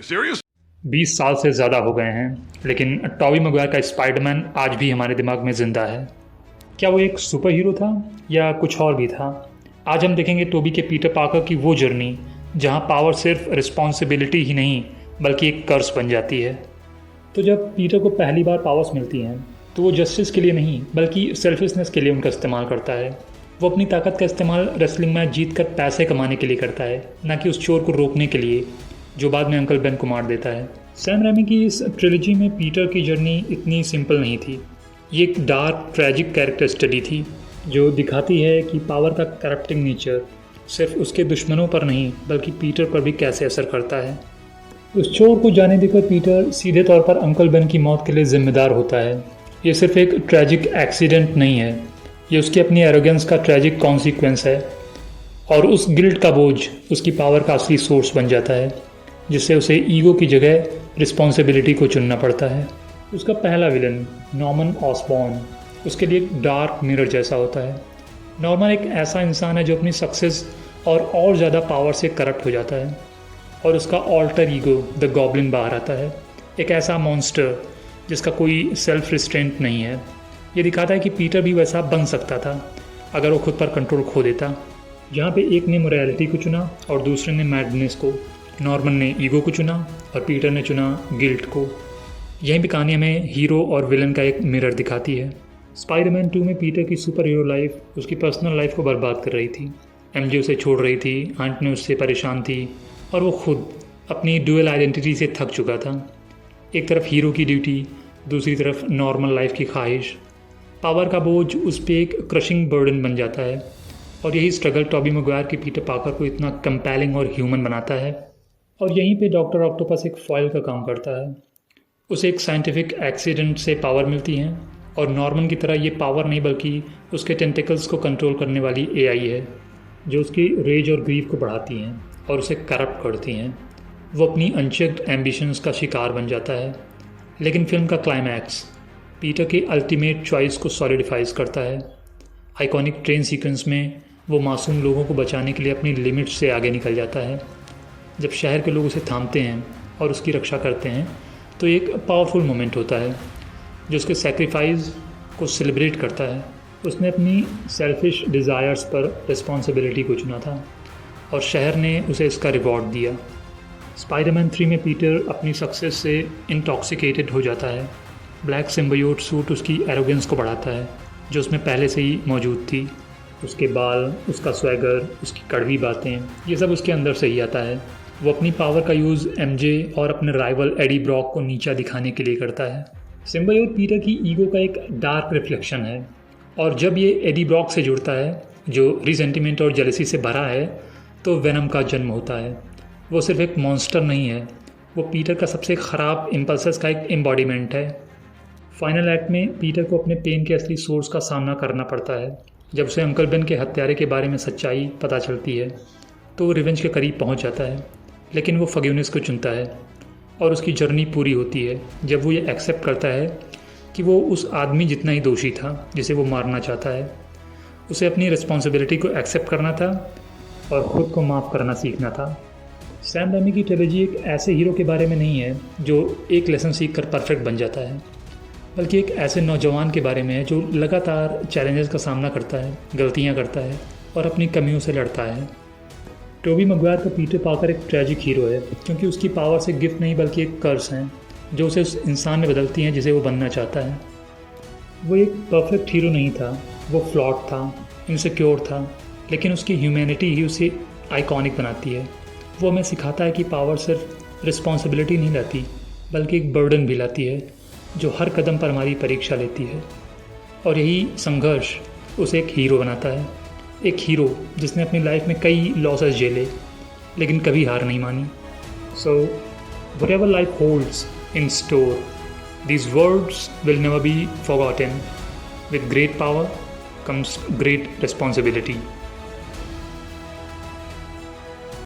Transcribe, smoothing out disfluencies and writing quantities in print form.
serious? 20 साल से ज़्यादा हो गए हैं, लेकिन टॉबी मैguire का स्पाइडरमैन आज भी हमारे दिमाग में ज़िंदा है। क्या वो एक सुपर हीरो था या कुछ और भी था? आज हम देखेंगे टोबी के पीटर पार्कर की वो जर्नी जहाँ पावर सिर्फ रिस्पॉन्सिबिलिटी ही नहीं बल्कि एक कर्स बन जाती है। तो जब पीटर को पहली बार पावर्स मिलती हैं तो वो जस्टिस के लिए नहीं बल्कि सेल्फिशनेस के लिए उनका इस्तेमाल करता है। वो अपनी ताकत का इस्तेमाल रेसलिंग मैच जीत कर पैसे कमाने के लिए करता है, ना कि उस चोर को रोकने के लिए जो बाद में अंकल बेन को मार देता है। सैम रेमी की इस ट्रिलॉजी में पीटर की जर्नी इतनी सिंपल नहीं थी। ये एक डार्क ट्रैजिक कैरेक्टर स्टडी थी जो दिखाती है कि पावर का करप्टिंग नेचर सिर्फ उसके दुश्मनों पर नहीं बल्कि पीटर पर भी कैसे असर करता है। उस चोर को जाने देकर पीटर सीधे तौर पर अंकल बेन की मौत के लिए जिम्मेदार होता है। ये सिर्फ एक ट्रैजिक एक्सीडेंट नहीं है, ये उसकी अपनी एरोगेंस का ट्रैजिक कॉन्सिक्वेंस है। और उस गिल्ट का बोझ उसकी पावर का असली सोर्स बन जाता है, जिससे उसे ईगो की जगह रिस्पॉन्सिबिलिटी को चुनना पड़ता है। उसका पहला विलन नॉर्मन ऑसबॉर्न उसके लिए एक डार्क मिरर जैसा होता है। नॉर्मन एक ऐसा इंसान है जो अपनी सक्सेस और ज़्यादा पावर से करप्ट हो जाता है और उसका ऑल्टर ईगो द गॉब्लिन बाहर आता है, एक ऐसा मॉन्स्टर जिसका कोई सेल्फ रिस्ट्रेंट नहीं है। ये दिखाता है कि पीटर भी वैसा बन सकता था अगर वो खुद पर कंट्रोल खो देता। यहाँ पे एक ने मोरालिटी को चुना और दूसरे ने मैडनेस को। नॉर्मन ने ईगो को चुना और पीटर ने चुना गिल्ट को। यहीं भी कहानी हमें हीरो और विलन का एक मिरर दिखाती है। स्पाइडरमैन 2 में पीटर की सुपर हीरो लाइफ उसकी पर्सनल लाइफ को बर्बाद कर रही थी। एमजे उसे छोड़ रही थी, आंट ने उससे परेशान थी और वो खुद अपनी डुअल आइडेंटिटी से थक चुका था। एक तरफ हीरो की ड्यूटी, दूसरी तरफ नॉर्मल लाइफ की ख्वाहिश। पावर का बोझ उस पर एक क्रशिंग बर्डन बन जाता है और यही स्ट्रगल टॉबी मैguire के पीटर पार्कर को इतना कंपेलिंग और ह्यूमन बनाता है। और यहीं पे डॉक्टर ऑक्टोपस एक फॉयल का काम करता है। उसे एक साइंटिफिक एक्सीडेंट से पावर मिलती है और नॉर्मन की तरह ये पावर नहीं बल्कि उसके टेंटिकल्स को कंट्रोल करने वाली एआई है जो उसकी रेज और ग्रीफ को बढ़ाती हैं और उसे करप्ट करती हैं। वो अपनी अनचेक्ड एम्बिशंस का शिकार बन जाता है। लेकिन फिल्म का क्लाइमैक्स पीटर के अल्टीमेट चॉइस को सॉलिडिफाइज करता है। आइकॉनिक ट्रेन सीक्वेंस में वो मासूम लोगों को बचाने के लिए अपनी लिमिट से आगे निकल जाता है। जब शहर के लोग उसे थामते हैं और उसकी रक्षा करते हैं तो एक पावरफुल मोमेंट होता है जो उसके सेक्रीफाइस को सेलिब्रेट करता है। उसने अपनी सेल्फिश डिज़ायर्स पर रिस्पॉन्सिबिलिटी को चुना था और शहर ने उसे इसका रिवॉर्ड दिया। स्पाइडरमैन 3 में पीटर अपनी सक्सेस से इंटॉक्सिकेटेड हो जाता है। ब्लैक सिम्बायोट सूट उसकी एरोगेंस को बढ़ाता है जो उसमें पहले से ही मौजूद थी। उसके बाल, उसका स्वैगर, उसकी कड़वी बातें, ये सब उसके अंदर से ही आता है। वो अपनी पावर का यूज़ एमजे और अपने राइवल एडी ब्रॉक को नीचा दिखाने के लिए करता है। सिम्बायोट पीटर की ईगो का एक डार्क रिफ्लेक्शन है और जब ये एडी ब्रॉक से जुड़ता है जो रिसेंटिमेंट और जेलसी से भरा है तो वेनम का जन्म होता है। वो सिर्फ एक मॉन्स्टर नहीं है, वो पीटर का सबसे ख़राब इम्पल्सेस का एक एम्बॉडीमेंट है। फाइनल एक्ट में पीटर को अपने पेन के असली सोर्स का सामना करना पड़ता है। जब उसे अंकल बेन के हत्यारे के बारे में सच्चाई पता चलती है तो वो रिवेंज के करीब पहुंच जाता है, लेकिन वो फॉरगिवनेस को चुनता है और उसकी जर्नी पूरी होती है जब वो ये एक्सेप्ट करता है कि वो उस आदमी जितना ही दोषी था जिसे वो मारना चाहता है। उसे अपनी रिस्पॉन्सिबिलिटी को एक्सेप्ट करना था और ख़ुद को माफ़ करना सीखना था। सैम रेमी की ट्रिलॉजी एक ऐसे हीरो के बारे में नहीं है जो एक लेसन सीख कर परफेक्ट बन जाता है, बल्कि एक ऐसे नौजवान के बारे में है जो लगातार चैलेंजेस का सामना करता है, गलतियां करता है और अपनी कमियों से लड़ता है। टोबी मैguire का पीटर पार्कर एक ट्रैजिक हीरो है क्योंकि उसकी पावर से गिफ्ट नहीं बल्कि एक कर्स हैं जो उसे उस इंसान में बदलती हैं जिसे वो बनना चाहता है। वो एक परफेक्ट हीरो नहीं था, वो फ्लॉट था, इनसिक्योर था, लेकिन उसकी ह्यूमैनिटी ही उसे आइकॉनिक बनाती है। वो हमें सिखाता है कि पावर सिर्फ रिस्पॉन्सिबिलिटी नहीं लाती बल्कि एक बर्डन भी लाती है जो हर कदम पर हमारी परीक्षा लेती है। और यही संघर्ष उसे एक हीरो बनाता है, एक हीरो जिसने अपनी लाइफ में कई लॉसेस झेले लेकिन कभी हार नहीं मानी। So whatever life holds in store, these words will never be forgotten. With great power comes great responsibility.